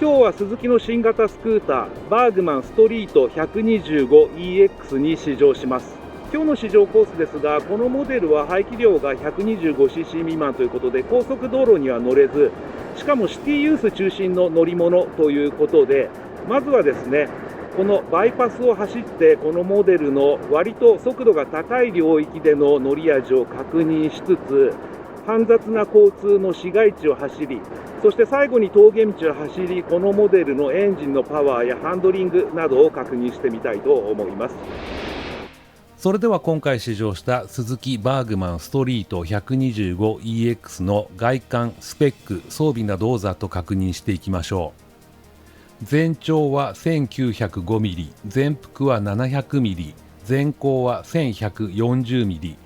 今日はスズキの新型スクーターバーグマンストリート 125EX に試乗します。今日の試乗コースですが、このモデルは排気量が 125cc 未満ということで高速道路には乗れず、しかもシティユース中心の乗り物ということで、まずはですね、このバイパスを走ってこのモデルの割と速度が高い領域での乗り味を確認しつつ、煩雑な交通の市街地を走り、そして最後に峠道を走り、このモデルのエンジンのパワーやハンドリングなどを確認してみたいと思います。それでは今回試乗したスズキバーグマンストリート 125EX の外観、スペック、装備などをざっと確認していきましょう。全長は 1905mm、全幅は 700mm、全高は 1140mm、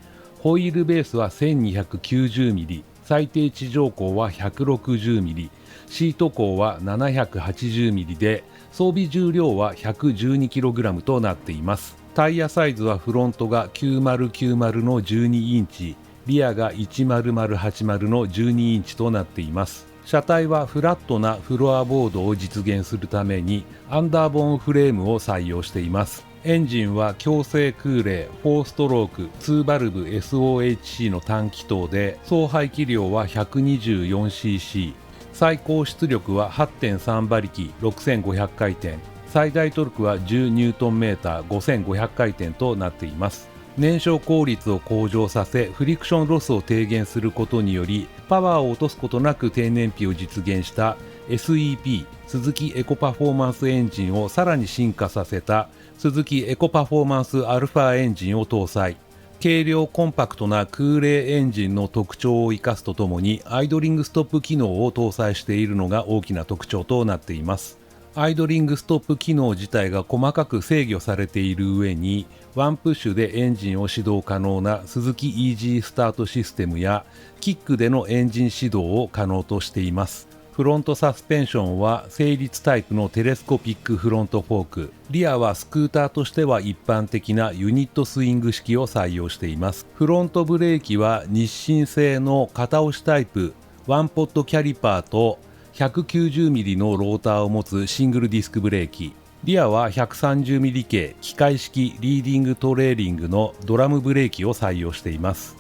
ホイールベースは 1290mm、最低地上高は 160mm、シート高は 780mm で、装備重量は 112kg となっています。タイヤサイズはフロントが9090の12インチ、リアが10080の12インチとなっています。車体はフラットなフロアボードを実現するためにアンダーボーンフレームを採用しています。エンジンは強制空冷4ストローク2バルブ SOHC の単気筒で、総排気量は 124cc、 最高出力は 8.3 馬力6500回転、最大トルクは10ニュートンメーター5500回転となっています。燃焼効率を向上させ、フリクションロスを低減することによりパワーを落とすことなく低燃費を実現した SEP スズキエコパフォーマンスエンジンをさらに進化させたスズキエコパフォーマンスアルファエンジンを搭載。軽量コンパクトな空冷エンジンの特徴を生かすとともにアイドリングストップ機能を搭載しているのが大きな特徴となっています。アイドリングストップ機能自体が細かく制御されている上に、ワンプッシュでエンジンを始動可能なスズキイージースタートシステムやキックでのエンジン始動を可能としています。フロントサスペンションは整列タイプのテレスコピックフロントフォーク、リアはスクーターとしては一般的なユニットスイング式を採用しています。フロントブレーキは日清製の片押しタイプワンポットキャリパーと 190mm のローターを持つシングルディスクブレーキ、リアは 130mm 系機械式リーディングトレーリングのドラムブレーキを採用しています。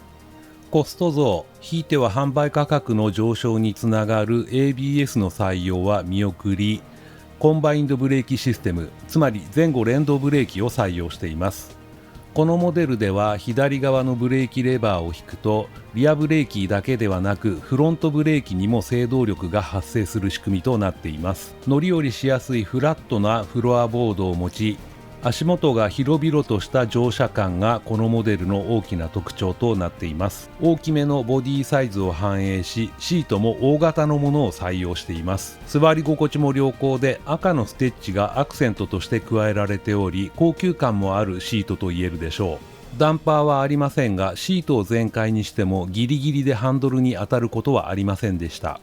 コスト増、ひいては販売価格の上昇につながる ABS の採用は見送り、コンバインドブレーキシステム、つまり前後連動ブレーキを採用しています。このモデルでは左側のブレーキレバーを引くと、リアブレーキだけではなくフロントブレーキにも制動力が発生する仕組みとなっています。乗り降りしやすいフラットなフロアボードを持ち、足元が広々とした乗車感がこのモデルの大きな特徴となっています。大きめのボディサイズを反映し、シートも大型のものを採用しています。座り心地も良好で、赤のステッチがアクセントとして加えられており、高級感もあるシートと言えるでしょう。ダンパーはありませんが、シートを全開にしてもギリギリでハンドルに当たることはありませんでした。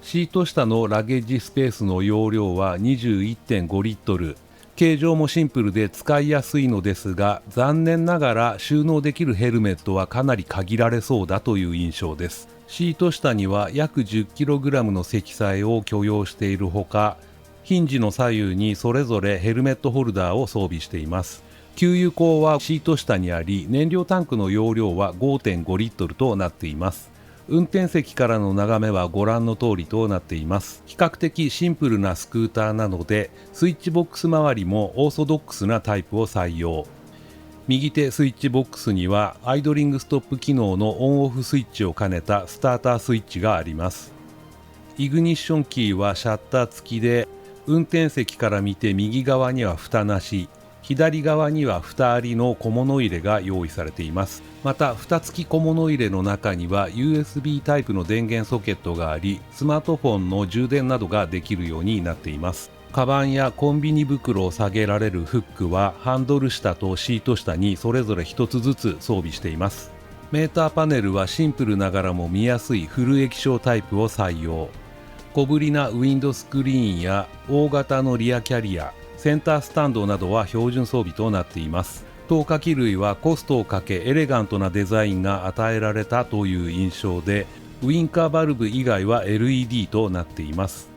シート下のラゲッジスペースの容量は 21.5 リットル。形状もシンプルで使いやすいのですが、残念ながら収納できるヘルメットはかなり限られそうだという印象です。シート下には約 10kg の積載を許容しているほか、ヒンジの左右にそれぞれヘルメットホルダーを装備しています。給油口はシート下にあり、燃料タンクの容量は 5.5 リットルとなっています。運転席からの眺めはご覧の通りとなっています。比較的シンプルなスクーターなので、スイッチボックス周りもオーソドックスなタイプを採用。右手スイッチボックスにはアイドリングストップ機能のオンオフスイッチを兼ねたスタータースイッチがあります。イグニッションキーはシャッター付きで、運転席から見て右側には蓋なし、左側には蓋ありの小物入れが用意されています。また蓋付き小物入れの中には USB タイプの電源ソケットがあり、スマートフォンの充電などができるようになっています。カバンやコンビニ袋を下げられるフックはハンドル下とシート下にそれぞれ1つずつ装備しています。メーターパネルはシンプルながらも見やすいフル液晶タイプを採用。小ぶりなウィンドスクリーンや大型のリアキャリア、センタースタンドなどは標準装備となっています。透過器類はコストをかけエレガントなデザインが与えられたという印象で、ウインカーバルブ以外は LED となっています。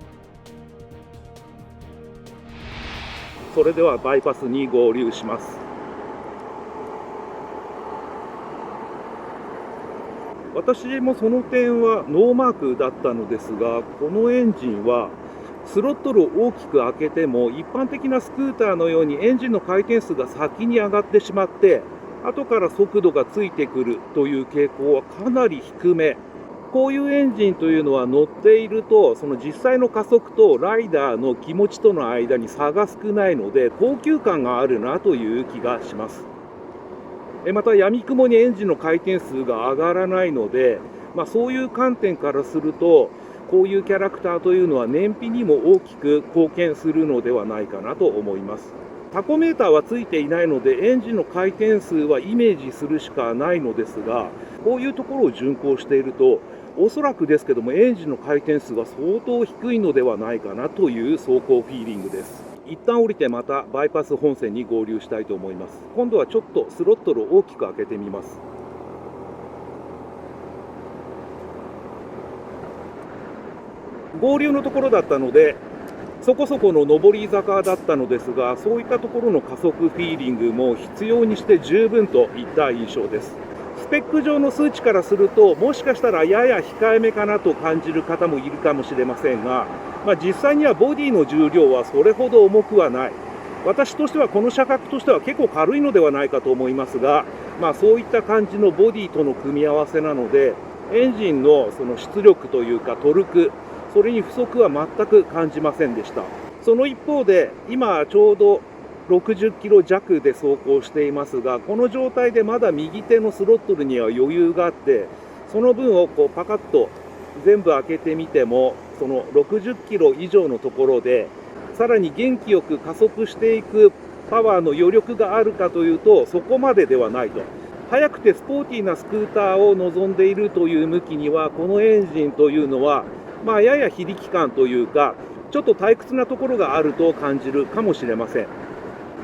それではバイパスに合流します。私もその点はノーマークだったのですが、このエンジンはスロットルを大きく開けても一般的なスクーターのようにエンジンの回転数が先に上がってしまって後から速度がついてくるという傾向はかなり低め。こういうエンジンというのは乗っているとその実際の加速とライダーの気持ちとの間に差が少ないので高級感があるなという気がします。また闇雲にエンジンの回転数が上がらないので、そういう観点からするとこういうキャラクターというのは燃費にも大きく貢献するのではないかなと思います。タコメーターはついていないのでエンジンの回転数はイメージするしかないのですが、こういうところを巡航しているとおそらくですけどもエンジンの回転数が相当低いのではないかなという走行フィーリングです。一旦降りてまたバイパス本線に合流したいと思います。今度はちょっとスロットルを大きく開けてみます。合流のところだったのでそこそこの上り坂だったのですが、そういったところの加速フィーリングも必要にして十分といった印象です。スペック上の数値からするともしかしたらやや控えめかなと感じる方もいるかもしれませんが、実際にはボディの重量はそれほど重くはない。私としてはこの車格としては結構軽いのではないかと思いますが、そういった感じのボディとの組み合わせなのでエンジンのその出力というかトルク、それに不足は全く感じませんでした。その一方で今ちょうど60キロ弱で走行していますが、この状態でまだ右手のスロットルには余裕があって、その分をパカッと全部開けてみてもその60キロ以上のところでさらに元気よく加速していくパワーの余力があるかというとそこまでではないと。速くてスポーティーなスクーターを望んでいるという向きにはこのエンジンというのはやや非力感というかちょっと退屈なところがあると感じるかもしれません。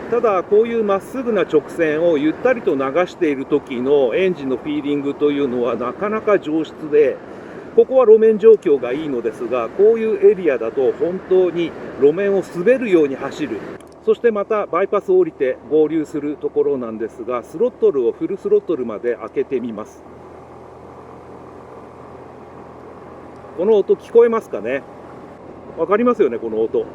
ただこういうまっすぐな直線をゆったりと流している時のエンジンのフィーリングというのはなかなか上質で、ここは路面状況がいいのですが、こういうエリアだと本当に路面を滑るように走る。そしてまたバイパスを降りて合流するところなんですが、スロットルをフルスロットルまで開けてみます。この音聞こえますかね。わかりますよね、この音。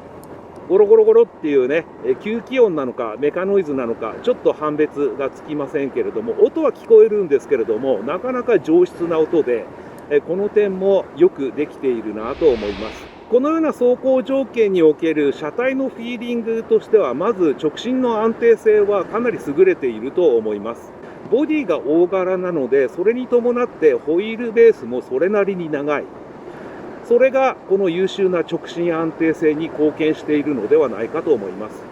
ゴロゴロゴロっていうね、吸気音なのかメカノイズなのかちょっと判別がつきませんけれども、音は聞こえるんですけれどもなかなか上質な音で、この点もよくできているなと思います。このような走行条件における車体のフィーリングとしては、まず直進の安定性はかなり優れていると思います。ボディが大柄なのでそれに伴ってホイールベースもそれなりに長い。それがこの優秀な直進安定性に貢献しているのではないかと思います。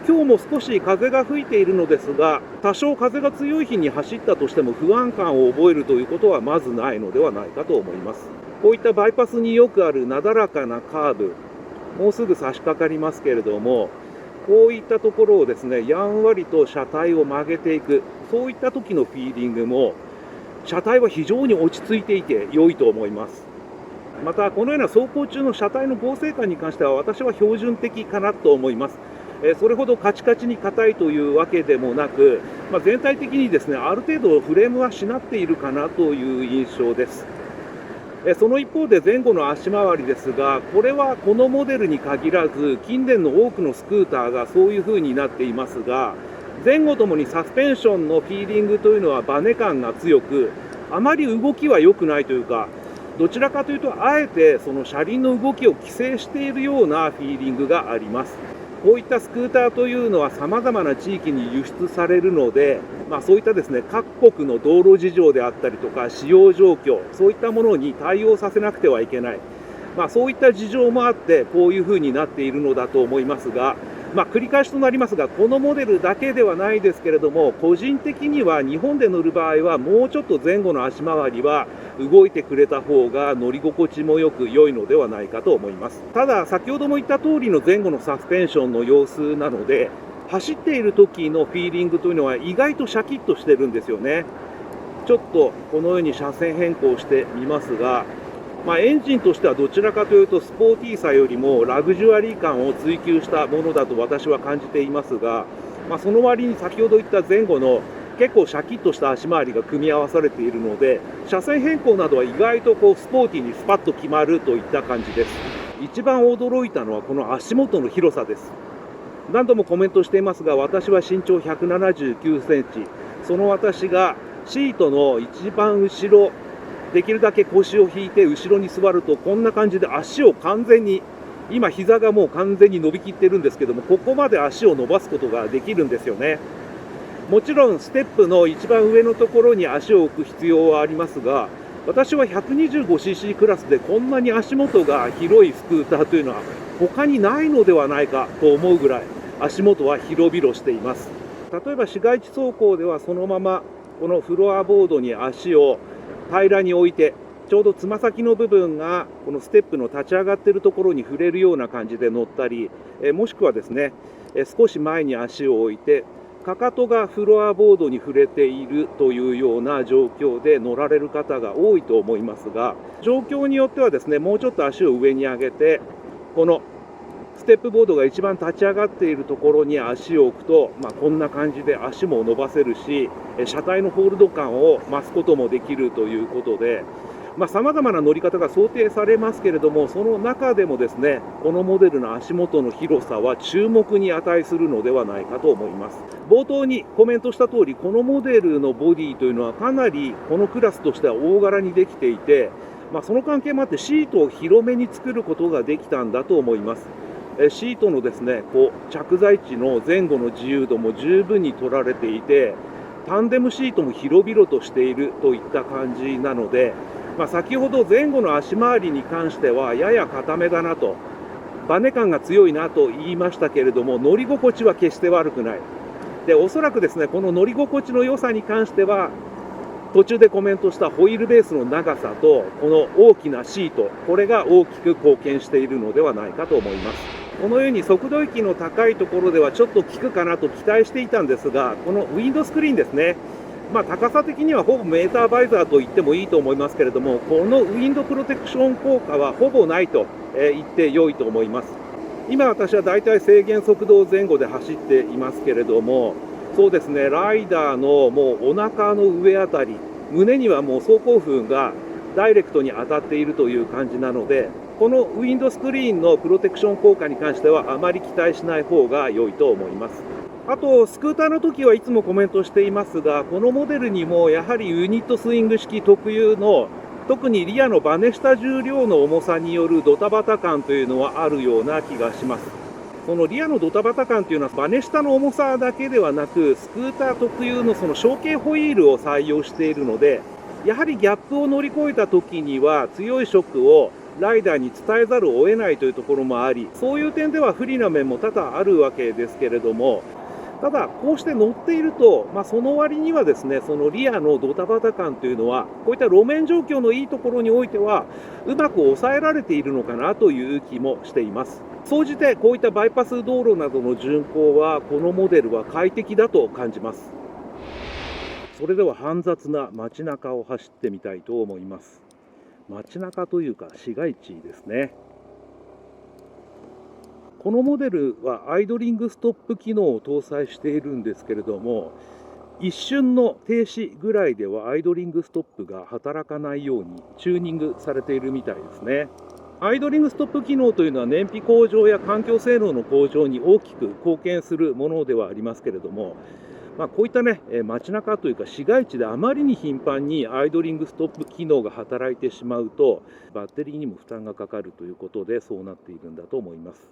今日も少し風が吹いているのですが、多少風が強い日に走ったとしても不安感を覚えるということはまずないのではないかと思います。こういったバイパスによくあるなだらかなカーブ、もうすぐ差し掛かりますけれども、こういったところをですね、やんわりと車体を曲げていく、そういった時のフィーリングも車体は非常に落ち着いていて良いと思います。またこのような走行中の車体の剛性感に関しては私は標準的かなと思います。それほどカチカチに硬いというわけでもなく、全体的にですねある程度フレームはしなっているかなという印象です。その一方で前後の足回りですが、これはこのモデルに限らず近年の多くのスクーターがそういう風になっていますが、前後ともにサスペンションのフィーリングというのはバネ感が強く、あまり動きは良くないというか、どちらかというとあえてその車輪の動きを規制しているようなフィーリングがあります。こういったスクーターというのは様々な地域に輸出されるので、そういったですね、各国の道路事情であったりとか、使用状況、そういったものに対応させなくてはいけない。そういった事情もあって、こういうふうになっているのだと思いますが、繰り返しとなりますが、このモデルだけではないですけれども、個人的には日本で乗る場合は、もうちょっと前後の足回りは動いてくれた方が乗り心地もよく良いのではないかと思います。ただ、先ほども言った通りの前後のサスペンションの様子なので、走っている時のフィーリングというのは意外とシャキッとしてるんですよね。ちょっとこのように車線変更してみますが、エンジンとしてはどちらかというとスポーティーさよりもラグジュアリー感を追求したものだと私は感じていますが、その割に先ほど言った前後の結構シャキッとした足回りが組み合わされているので、車線変更などは意外とスポーティーにスパッと決まるといった感じです。一番驚いたのはこの足元の広さです。何度もコメントしていますが、私は身長179センチ、その私がシートの一番後ろ、できるだけ腰を引いて後ろに座るとこんな感じで足を完全に、今膝がもう完全に伸びきってるんですけども、ここまで足を伸ばすことができるんですよね。もちろんステップの一番上のところに足を置く必要はありますが、私は 125cc クラスでこんなに足元が広いスクーターというのは他にないのではないかと思うぐらい足元は広々しています。例えば市街地走行ではそのままこのフロアボードに足を平らに置いて、ちょうどつま先の部分がこのステップの立ち上がっているところに触れるような感じで乗ったり、もしくはですね、少し前に足を置いてかかとがフロアボードに触れているというような状況で乗られる方が多いと思いますが、状況によってはですね、もうちょっと足を上に上げて、このステップボードが一番立ち上がっているところに足を置くと、こんな感じで足も伸ばせるし、車体のホールド感を増すこともできるということで、様々な乗り方が想定されますけれども、その中でもですね、このモデルの足元の広さは注目に値するのではないかと思います。冒頭にコメントした通り、このモデルのボディというのはかなりこのクラスとしては大柄にできていて、その関係もあってシートを広めに作ることができたんだと思います。シートのですね、着座位置の前後の自由度も十分に取られていて、タンデムシートも広々としているといった感じなので、先ほど前後の足回りに関してはやや固めだなと、バネ感が強いなと言いましたけれども、乗り心地は決して悪くない。で、おそらくですね、この乗り心地の良さに関しては、途中でコメントしたホイールベースの長さとこの大きなシート、これが大きく貢献しているのではないかと思います。このように速度域の高いところではちょっと効くかなと期待していたんですが、このウィンドスクリーンですね、高さ的にはほぼメーターバイザーと言ってもいいと思いますけれども、このウィンドプロテクション効果はほぼないと言って良いと思います。今私はだいたい制限速度前後で走っていますけれども、そうですね、ライダーのもうお腹の上あたり、胸にはもう走行風がダイレクトに当たっているという感じなので、このウィンドスクリーンのプロテクション効果に関してはあまり期待しない方が良いと思います。あと、スクーターの時はいつもコメントしていますが、このモデルにもやはりユニットスイング式特有の、特にリアのバネ下重量の重さによるドタバタ感というのはあるような気がします。このリアのドタバタ感というのはバネ下の重さだけではなく、スクーター特有のその小径ホイールを採用しているので、やはりギャップを乗り越えた時には強いショックをライダーに伝えざるを得ないというところもあり、そういう点では不利な面も多々あるわけですけれども、ただこうして乗っていると、その割にはですね、そのリアのドタバタ感というのはこういった路面状況のいいところにおいてはうまく抑えられているのかなという気もしています。総じてこういったバイパス道路などの巡行はこのモデルは快適だと感じます。それでは煩雑な街中を走ってみたいと思います。街中というか市街地ですね。このモデルはアイドリングストップ機能を搭載しているんですけれども、一瞬の停止ぐらいではアイドリングストップが働かないようにチューニングされているみたいですね。アイドリングストップ機能というのは燃費向上や環境性能の向上に大きく貢献するものではありますけれども、こういったね、街中というか市街地であまりに頻繁にアイドリングストップ機能が働いてしまうと、バッテリーにも負担がかかるということでそうなっているんだと思います。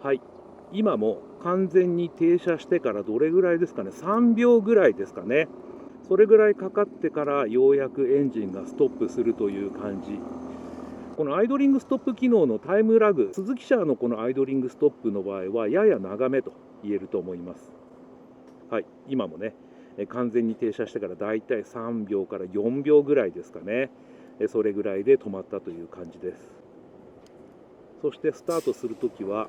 はい、今も完全に停車してからどれぐらいですかね、3秒ぐらいですかね。それぐらいかかってからようやくエンジンがストップするという感じ。このアイドリングストップ機能のタイムラグ、スズキ社のこのアイドリングストップの場合はやや長めと言えると思います。はい、今もね、完全に停車してからだいたい3秒から4秒ぐらいですかね。それぐらいで止まったという感じです。そしてスタートするときは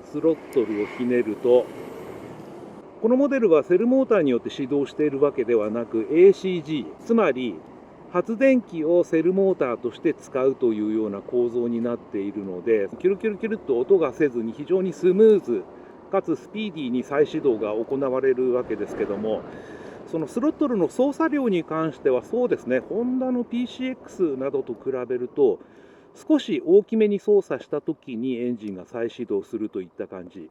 スロットルをひねると、このモデルはセルモーターによって始動しているわけではなく ACG、つまり発電機をセルモーターとして使うというような構造になっているので、キュルキュルキュルっと音がせずに非常にスムーズかつスピーディーに再始動が行われるわけですけども、そのスロットルの操作量に関してはそうですね、ホンダの PCX などと比べると少し大きめに操作した時にエンジンが再始動するといった感じ。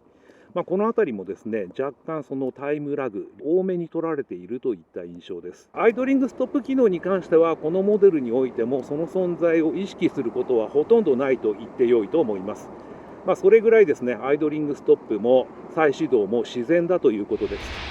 この辺りもですね、若干そのタイムラグ多めに取られているといった印象です。アイドリングストップ機能に関してはこのモデルにおいてもその存在を意識することはほとんどないと言ってよいと思います。それぐらいですね、アイドリングストップも再始動も自然だということです。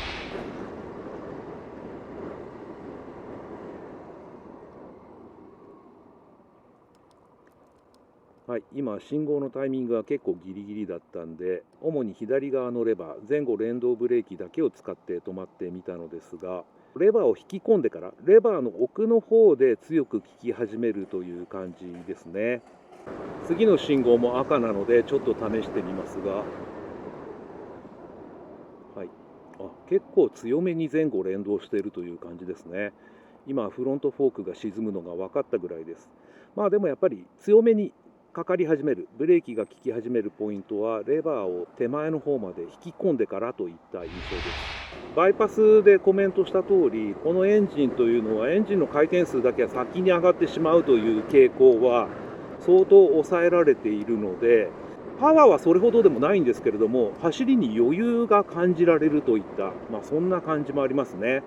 はい、今、信号のタイミングが結構ギリギリだったんで、主に左側のレバー、前後連動ブレーキだけを使って止まってみたのですが、レバーを引き込んでから、レバーの奥の方で強く効き始めるという感じですね。次の信号も赤なので、ちょっと試してみますが、はい、結構強めに前後連動しているという感じですね。今、フロントフォークが沈むのが分かったぐらいです。でもやっぱり強めにかかり始める、ブレーキが効き始めるポイントは、レバーを手前の方まで引き込んでからといった印象です。バイパスでコメントした通り、このエンジンというのは、エンジンの回転数だけは先に上がってしまうという傾向は、相当抑えられているので、パワーはそれほどでもないんですけれども、走りに余裕が感じられるといった、そんな感じもありますね。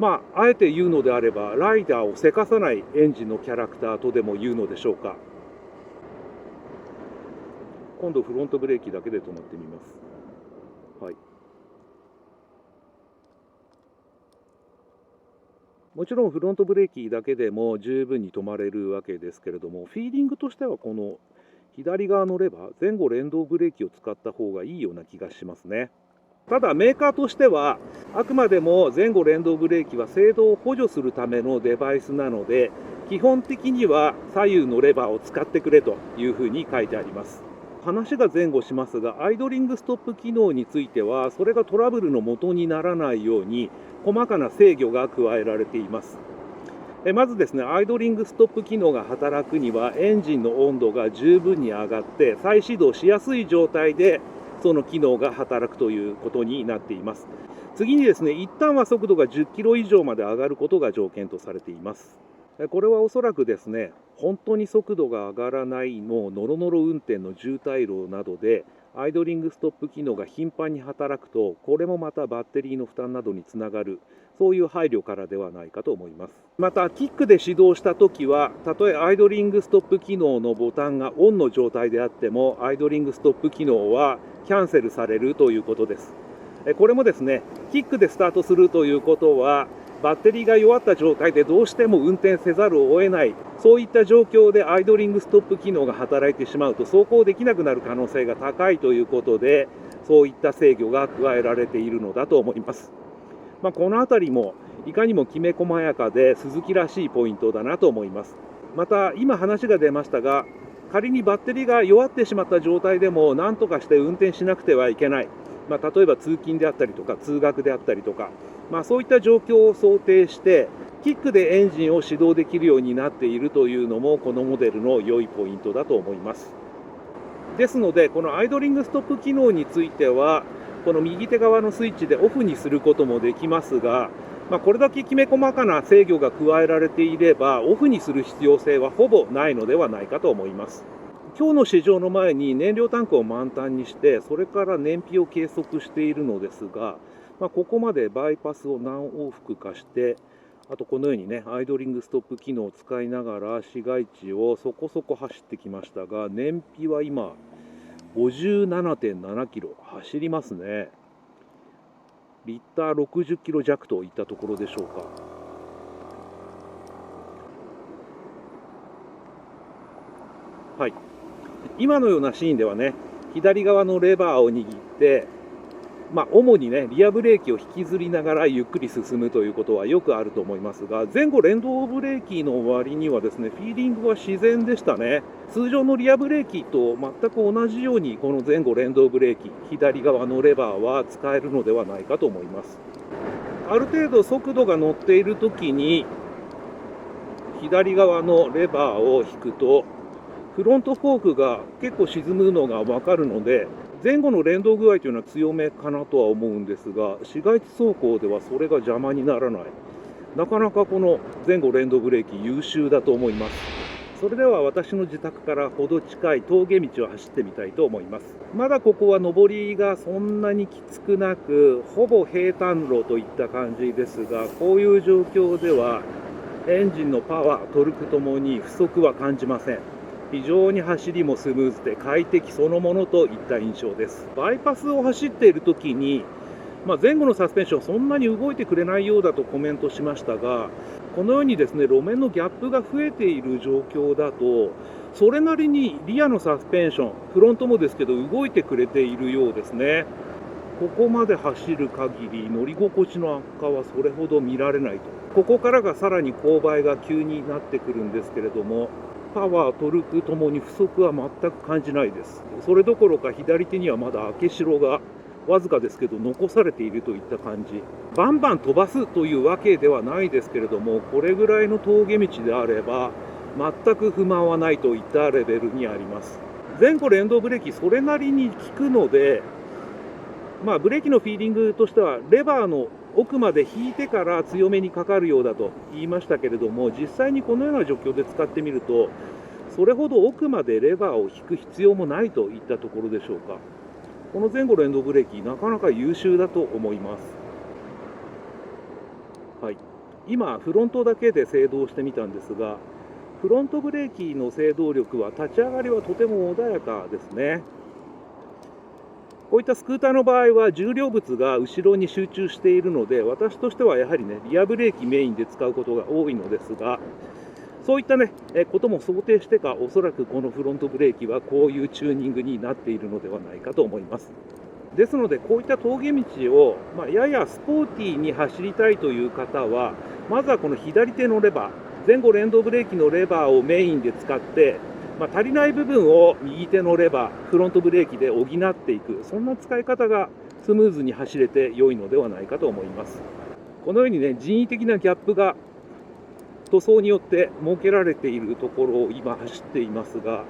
あえて言うのであれば、ライダーをせかさないエンジンのキャラクターとでも言うのでしょうか。今度フロントブレーキだけで止まってみます。はい。もちろんフロントブレーキだけでも十分に止まれるわけですけれども、フィーリングとしてはこの左側のレバー、前後連動ブレーキを使った方がいいような気がしますね。ただメーカーとしてはあくまでも前後連動ブレーキは制動を補助するためのデバイスなので、基本的には左右のレバーを使ってくれというふうに書いてあります。話が前後しますが、アイドリングストップ機能についてはそれがトラブルの元にならないように細かな制御が加えられています。まずですね、アイドリングストップ機能が働くにはエンジンの温度が十分に上がって再始動しやすい状態でその機能が働くということになっています。次にですね、一旦は速度が10キロ以上まで上がることが条件とされています。これはおそらくですね、本当に速度が上がらないのノロノロ運転の渋滞路などでアイドリングストップ機能が頻繁に働くと、これもまたバッテリーの負担などにつながる、そういう配慮からではないかと思います。またキックで始動したときは、たとえアイドリングストップ機能のボタンがオンの状態であっても、アイドリングストップ機能はキャンセルされるということです。これもですね、キックでスタートするということは、バッテリーが弱った状態でどうしても運転せざるを得ない、そういった状況でアイドリングストップ機能が働いてしまうと走行できなくなる可能性が高いということで、そういった制御が加えられているのだと思います。このあたりもいかにもきめ細やかで鈴木らしいポイントだなと思います。また今話が出ましたが、仮にバッテリーが弱ってしまった状態でも何とかして運転しなくてはいけない、例えば通勤であったりとか通学であったりとか、そういった状況を想定してキックでエンジンを始動できるようになっているというのもこのモデルの良いポイントだと思います。ですのでこのアイドリングストップ機能についてはこの右手側のスイッチでオフにすることもできますが、これだけきめ細かな制御が加えられていればオフにする必要性はほぼないのではないかと思います。今日の試乗の前に燃料タンクを満タンにして、それから燃費を計測しているのですが、ここまでバイパスを何往復かして、あとこのようにね、アイドリングストップ機能を使いながら市街地をそこそこ走ってきましたが、燃費は今57.7 キロ走りますね。リッター60キロ弱といったところでしょうか。はい、今のようなシーンではね、左側のレバーを握って、主にね、リアブレーキを引きずりながらゆっくり進むということはよくあると思いますが、前後連動ブレーキの割にはですね、フィーリングは自然でしたね。通常のリアブレーキと全く同じように、この前後連動ブレーキ、左側のレバーは使えるのではないかと思います。ある程度速度が乗っているときに、左側のレバーを引くと、フロントフォークが結構沈むのが分かるので、前後の連動具合というのは強めかなとは思うんですが、市街地走行ではそれが邪魔にならない。なかなかこの前後連動ブレーキ優秀だと思います。それでは私の自宅からほど近い峠道を走ってみたいと思います。まだここは上りがそんなにきつくなく、ほぼ平坦路といった感じですが、こういう状況ではエンジンのパワー、トルクともに不足は感じません。非常に走りもスムーズで快適そのものといった印象です。バイパスを走っている時に、前後のサスペンションそんなに動いてくれないようだとコメントしましたが、このようにですね、路面のギャップが増えている状況だと、それなりにリアのサスペンション、フロントもですけど動いてくれているようですね。ここまで走る限り乗り心地の悪化はそれほど見られないと。ここからがさらに勾配が急になってくるんですけれども、パワー、トルクともに不足は全く感じないです。それどころか左手にはまだ明代がわずかですけど残されているといった感じ。バンバン飛ばすというわけではないですけれども、これぐらいの峠道であれば全く不満はないといったレベルにあります。前後連動ブレーキそれなりに効くので、ブレーキのフィーリングとしてはレバーの奥まで引いてから強めにかかるようだと言いましたけれども、実際にこのような状況で使ってみると、それほど奥までレバーを引く必要もないといったところでしょうか。この前後連動ブレーキ、なかなか優秀だと思います。はい、今、フロントだけで制動してみたんですが、フロントブレーキの制動力は立ち上がりはとても穏やかですね。こういったスクーターの場合は重量物が後ろに集中しているので、私としてはやはりね、リアブレーキメインで使うことが多いのですが、そういったね、ことも想定してか、おそらくこのフロントブレーキはこういうチューニングになっているのではないかと思います。ですので、こういった峠道を、ややスポーティーに走りたいという方は、まずはこの左手のレバー、前後連動ブレーキのレバーをメインで使って、足りない部分を右手のレバー、フロントブレーキで補っていく、そんな使い方がスムーズに走れて良いのではないかと思います。このようにね、人為的なギャップが塗装によって設けられているところを今走っていますが、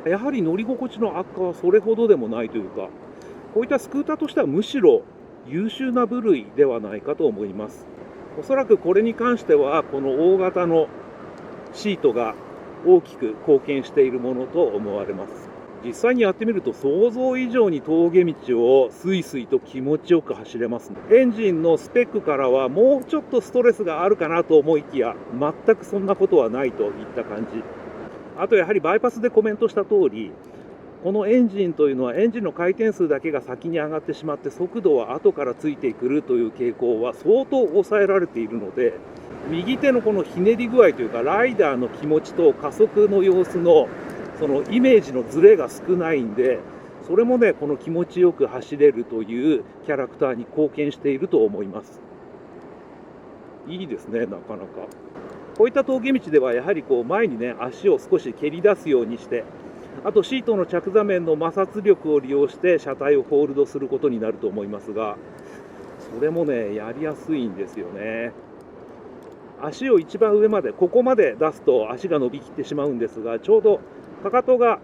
やはり乗り心地の悪化はそれほどでもないというか、こういったスクーターとしてはむしろ優秀な部類ではないかと思います。おそらくこれに関しては、この大型のシートが大きく貢献しているものと思われます。実際にやってみると想像以上に峠道をスイスイと気持ちよく走れますね。エンジンのスペックからはもうちょっとストレスがあるかなと思いきや、全くそんなことはないといった感じ。あとやはりバイパスでコメントした通り、このエンジンというのはエンジンの回転数だけが先に上がってしまって、速度は後からついてくるという傾向は相当抑えられているので、右手のこのひねり具合というか、ライダーの気持ちと加速の様子のそのイメージのズレが少ないんで、それもね、この気持ちよく走れるというキャラクターに貢献していると思います。いいですね、なかなか。こういった峠道ではやはりこう前にね、足を少し蹴り出すようにして、あとシートの着座面の摩擦力を利用して車体をホールドすることになると思いますが、それもね、やりやすいんですよね。足を一番上まで、ここまで出すと足が伸びきってしまうんですが、ちょうどかかとが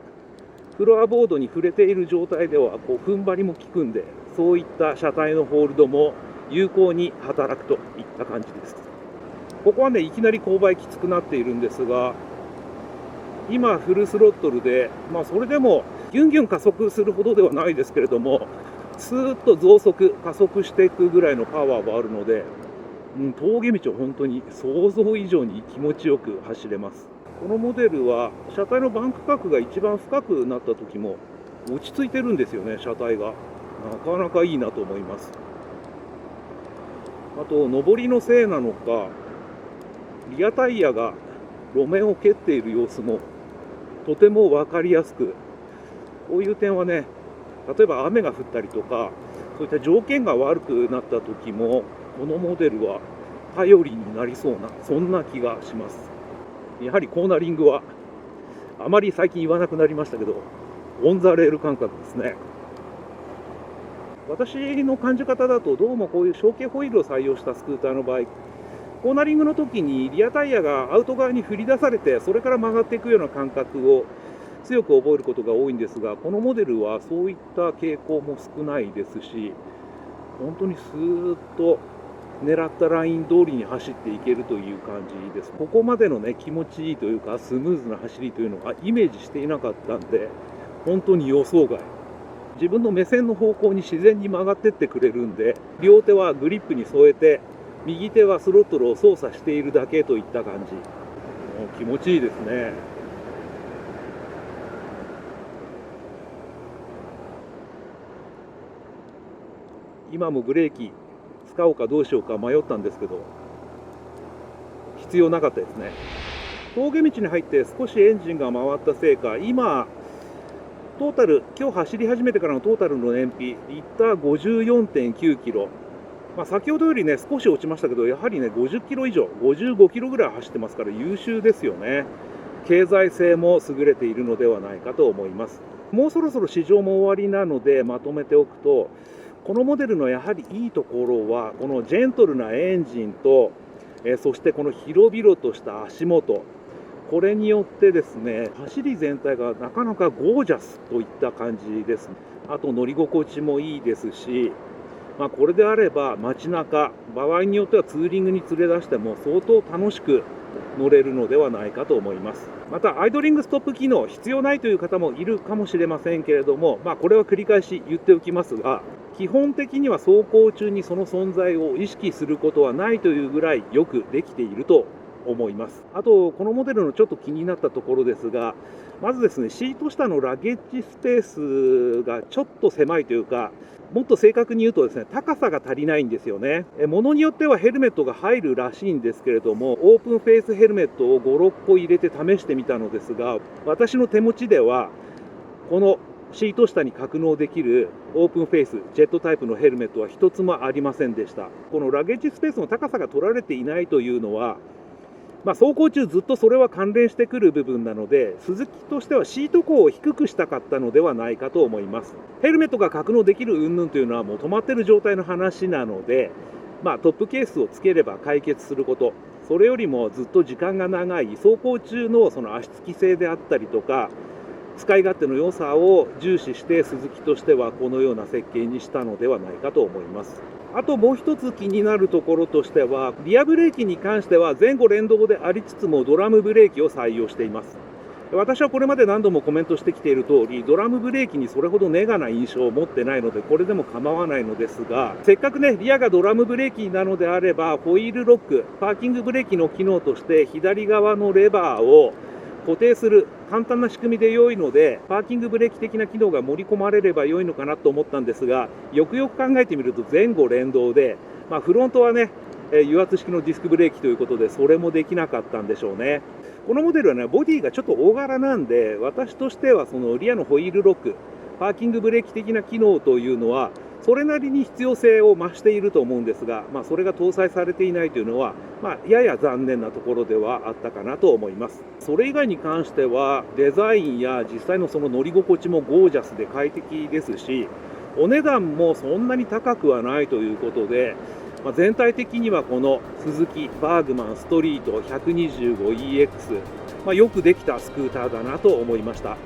フロアボードに触れている状態ではこう踏ん張りも効くんで、そういった車体のホールドも有効に働くといった感じです。ここはね、いきなり勾配きつくなっているんですが、今フルスロットルで、それでもギュンギュン加速するほどではないですけれども、スーッと増速加速していくぐらいのパワーはあるので、峠道を本当に想像以上に気持ちよく走れます。このモデルは車体のバンク角が一番深くなった時も落ち着いてるんですよね、車体が。なかなかいいなと思います。あと上りのせいなのか、リアタイヤが路面を蹴っている様子もとても分かりやすく、こういう点はね、例えば雨が降ったりとか、そういった条件が悪くなった時もこのモデルは頼りになりそうな、そんな気がします。やはりコーナリングはあまり最近言わなくなりましたけど、オンザレール感覚ですね。私の感じ方だと、どうもこういう小径ホイールを採用したスクーターの場合、コーナリングの時にリアタイヤがアウト側に振り出されて、それから曲がっていくような感覚を強く覚えることが多いんですが、このモデルはそういった傾向も少ないですし、本当にスーッと狙ったライン通りに走っていけるという感じです。ここまでのね、気持ちいいというかスムーズな走りというのはイメージしていなかったんで、本当に予想外。自分の目線の方向に自然に曲がってってくれるんで、両手はグリップに添えて、右手はスロットルを操作しているだけといった感じ。もう気持ちいいですね。今もブレーキ使おうかどうしようか迷ったんですけど、必要なかったですね。峠道に入って少しエンジンが回ったせいか、今トータル、今日走り始めてからのトータルの燃費、リッター 54.9 キロ、先ほどよりね少し落ちましたけど、やはりね50キロ以上、55キロぐらい走ってますから優秀ですよね。経済性も優れているのではないかと思います。もうそろそろ試乗も終わりなのでまとめておくと、このモデルのやはりいいところは、このジェントルなエンジンと、そしてこの広々とした足元、これによってですね、走り全体がなかなかゴージャスといった感じです。あと乗り心地もいいですし、これであれば街中、場合によってはツーリングに連れ出しても相当楽しく乗れるのではないかと思います。またアイドリングストップ機能必要ないという方もいるかもしれませんけれども、これは繰り返し言っておきますが、基本的には走行中にその存在を意識することはないというぐらいよくできていると思います。あとこのモデルのちょっと気になったところですが、まずですね、シート下のラゲッジスペースがちょっと狭いというか、もっと正確に言うとですね、高さが足りないんですよね。ものによってはヘルメットが入るらしいんですけれども、オープンフェイスヘルメットを5、6個入れて試してみたのですが、私の手持ちではこのシート下に格納できるオープンフェイスジェットタイプのヘルメットは一つもありませんでした。このラゲッジスペースの高さが取られていないというのは、走行中ずっとそれは関連してくる部分なので、スズキとしてはシート高を低くしたかったのではないかと思います。ヘルメットが格納できる云々というのはもう止まっている状態の話なので、トップケースをつければ解決すること、それよりもずっと時間が長い走行中のその足つき性であったりとか、使い勝手の良さを重視してスズキとしてはこのような設計にしたのではないかと思います。あともう一つ気になるところとしては、リアブレーキに関しては前後連動でありつつもドラムブレーキを採用しています。私はこれまで何度もコメントしてきている通り、ドラムブレーキにそれほどネガな印象を持ってないのでこれでも構わないのですが、せっかくねリアがドラムブレーキなのであれば、ホイールロック、パーキングブレーキの機能として左側のレバーを固定する簡単な仕組みで良いので、パーキングブレーキ的な機能が盛り込まれれば良いのかなと思ったんですが、よくよく考えてみると前後連動で、フロントはね油圧式のディスクブレーキということでそれもできなかったんでしょうね。このモデルはねボディがちょっと大柄なんで、私としてはそのリアのホイールロック、パーキングブレーキ的な機能というのはそれなりに必要性を増していると思うんですが、それが搭載されていないというのは、やや残念なところではあったかなと思います。それ以外に関してはデザインや実際のその乗り心地もゴージャスで快適ですし、お値段もそんなに高くはないということで、全体的にはこのスズキバーグマンストリート 125EX、よくできたスクーターだなと思いました。